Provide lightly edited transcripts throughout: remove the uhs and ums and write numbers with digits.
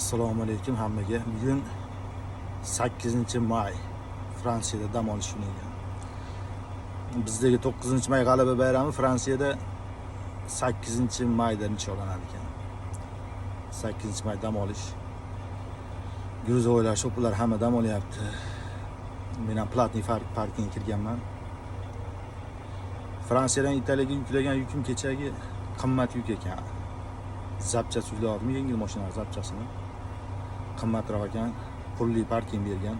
Assalomu alaykum hammaga. Bugun 8-may Fransiyada dam olish kuni ekan. Bizdagi 9-may g'alaba bayrami Fransiyada 8-mayda nishonlanar ekan. 8-may dam olish. Gruzovoylar, sho'plar hamma dam olyapti. Men ham platniy parkingga kirganman. Fransiyadan Italiyaga yuklagan yukim kechagi qimmat yuk ekan. Zapchasi yuklayapti, yengil mashinalar zapchasini. Qimmatroq ekan, pulli parking bergan.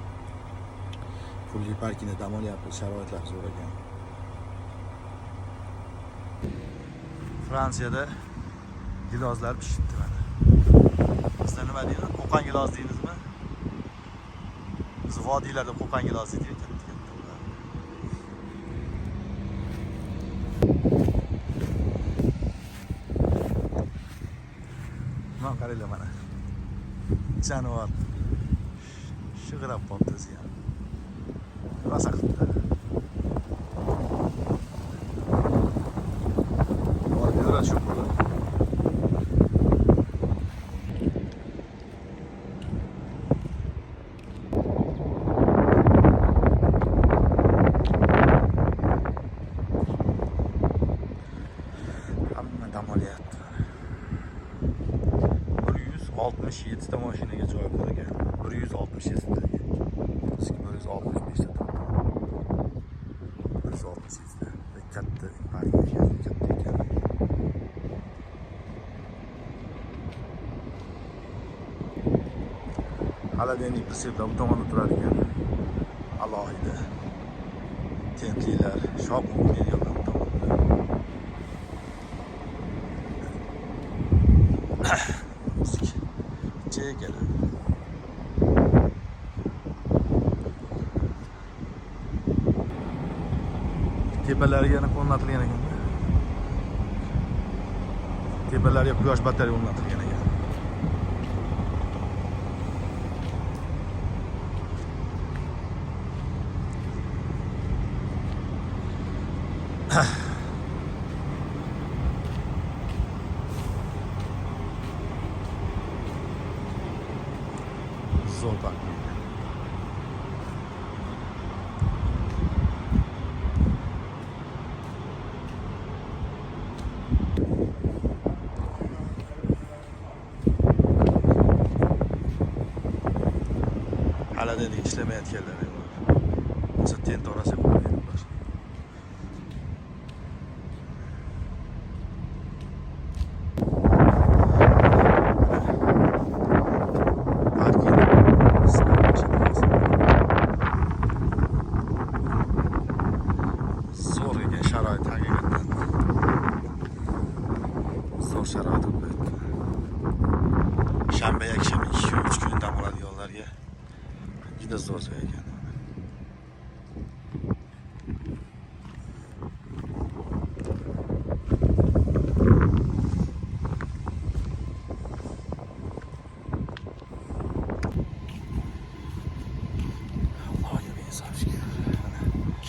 Pulli parkingda dam olyapti, sharoitlar zo'r ekan. Fransiyada gilozlar pishibdi mana. Sizlar nima deydi? Qo'qon giloz deymizmi? Biz vodiylarda qo'qon giloz deydi ekan. Mana qaranglar mana. Jonivor. Shig'irab qolibdi o'zi ham. Rosa qildi. Vodiylar shu bo'ldi. Hamma dam olyapti. 167 ta mashinaga joy bor ekan. 167 ta. Bizga 165 ta. 168 ta. Katta parking katta ekan. Xolodilnik priseplar bu tomonda turar ekan. Alohida tentlilar, shopping medialar bu tomonda. Chekadi. Tepalariga yana o'rnatilgan ekan. Tepalariga quyosh batareya o'rnatilgan ekan. Zo'r park. Xolodilnik ishlamayotganlar ham bor. O'sha tent orasiga qo'yganlar. Sharoit haqiqatan zo'r sharoit bo'ldi. Shanba, yakshanba 2-3 kun dam oladiganlarga juda zo'r joy ekan.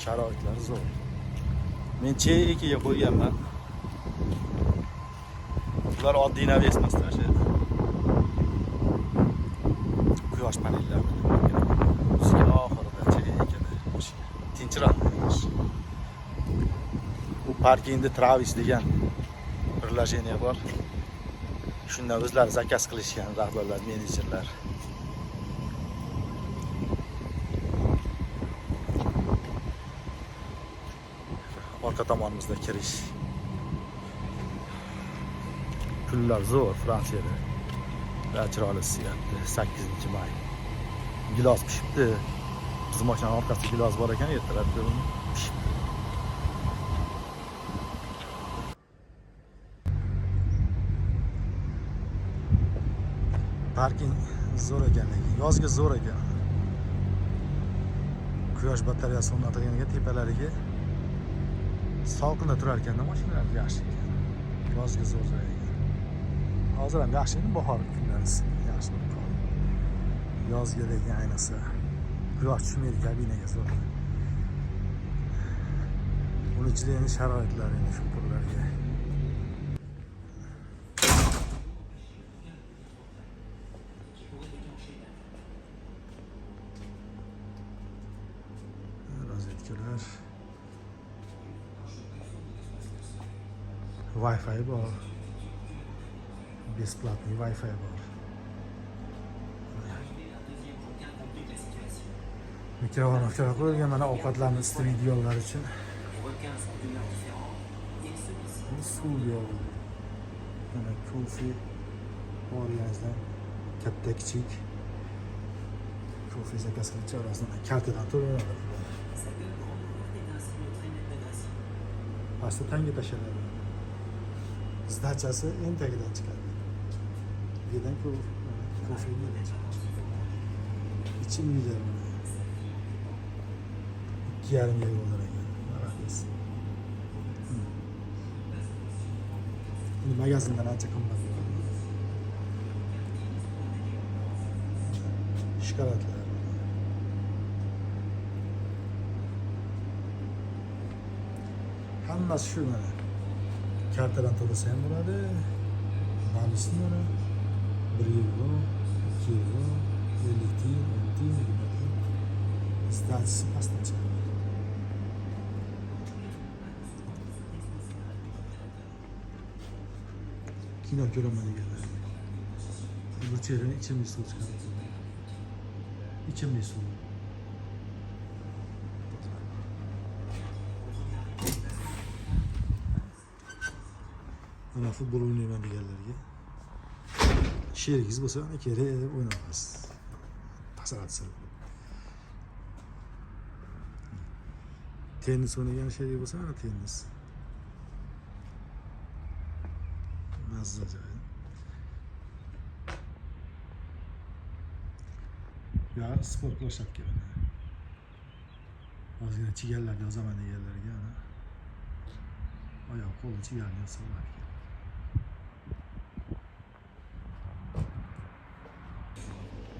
Sharoitlar zo'r. Men chekiga qo'yganman. Bular oddiy naves emaslar. Quyosh panellari. Bizga oxirida chekada mashina. Tinchroq. Bu parkingda Travis degan birlasheniya bor. Shundan o'zlari zakaz qilishgan rahbarlar, menejerlar. Orqa tomonimizda kirish. Kunlar zo'r Fransiyada. Chiroyli siyatdi. 8-may. Gilos pishibdi. Bizim mashinaning orqasida gilos bor ekan, ertalabda uni pishibdi. Parking zo'r ekan, yozga zo'r ekan. Quyosh batareyasi o'rnatilgan ekan tepalariga. Salqinda turar ekanda mashinalar yaxshi ekan. Yozga zo'r joy ekan. Hozir ham yaxshi edi, bahor kunlari yaxshi bo'lib qoldi. Yozga lekin ayniqsa quyosh tushmaydi kabinaga zo'r. Uni ichida endi sharoitlar endi shu pullarga. Wi-Fi bor. Бесплатный Wi-Fi bor. Mikrofonga qo'yilgan mana ovqatlarni isitadiganlar uchun. Suv yo'q. Mana kofe oriyazdan katta kichik kofe zakazini chorasidan kartadan to'lanadi. Pastda tanga tashlanadi. Zdachasi entagidan chiqadi. Birdan kofe yeydi. İçimliler mi? 2,5 euro olarak yani. Şimdi magazinden anca kımbat var. Şikaratlar. Hammasi shu mana. Kartadan to'lasa ham bo'ladi. Namisini mana 1 euro, 2 euro, 50 tiyin, 10 tiyin, 20 tiyin. Zdachisi pastdan chiqadi. Kino ko'raman deganlar. Bu yerdan ichimlik suv chiqadi. İçimlik suv. Mana futbol o'ynayman deganlarga sherigingiz bo'lsa ana kerak o'ynaymiz. Pasaratsiz. Tennis o'ynagan sherik bo'lsa ana tennis. Mazza joy. Ya sport plощадка mana. Ozgina chiganlar yozaman deganlarga ana. Oyoq qo'li chiganlar yozaman.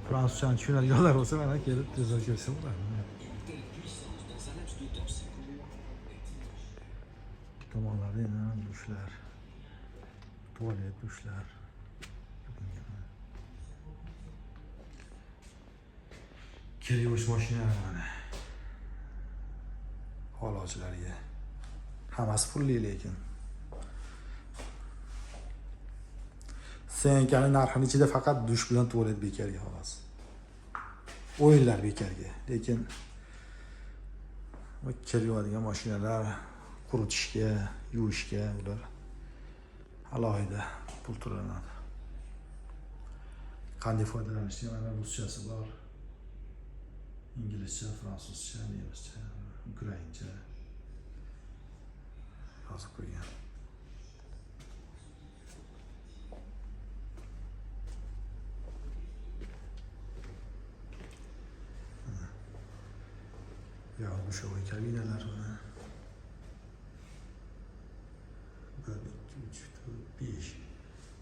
Fransızcan tushunadiganlar bo'lsa mana kelib tezroq kelsa bo'ladi. Tomonlarda yana dushlar, tualet dushlar. Keliyosh mashinalar mana. Holochilarga. Hammasi pulli lekin. Senkani narxini ichida faqat dush bilan tualet bekarga xolos. O'yinlar bekarga. Lekin bu kelayotgan mashinalar quritishga, yuvishga ular alohida pul to'lanadi. Qanday foydalanishga mana ruschasi bor. İngilizce, Fransızca, Nemisçe, Ukrayince yozib qo'ygan. Ya bu şovoy kabinalar mana 1, 2, 3, 4, 5,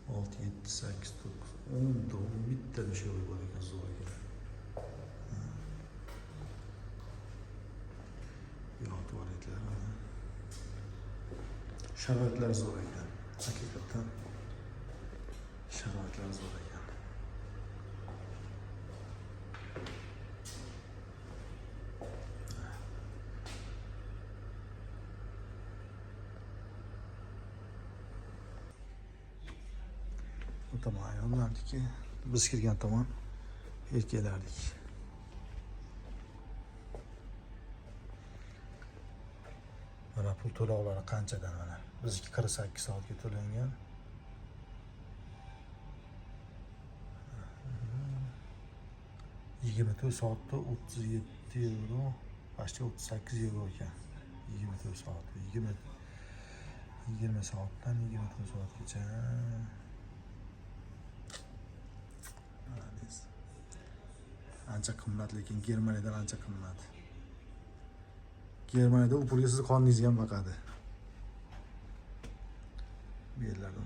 6, 7, 8, 9, 10 da 11 tane şovoy bor ekan zo'r ekan. Yo'q tualetlar mana. Sharoitlar zo'r ekan. Haqiqatan sharoitlar zo'r ekan. Bu tomon ayollarniki, biz kirgan tomon erkaklarniki. Mana pul to'lovlari qanchadan mana. Bizniki 48 soatga to'langan. %24 soatda 37 euro, почти 38 euro ekan. 24 soat, 20 soatdan 24 soatgacha. Ancha qimmat, lekin Germaniyadan ancha qimmat. Germaniyada u pulga siz qoningizni ham boqadi. Bu yerlarda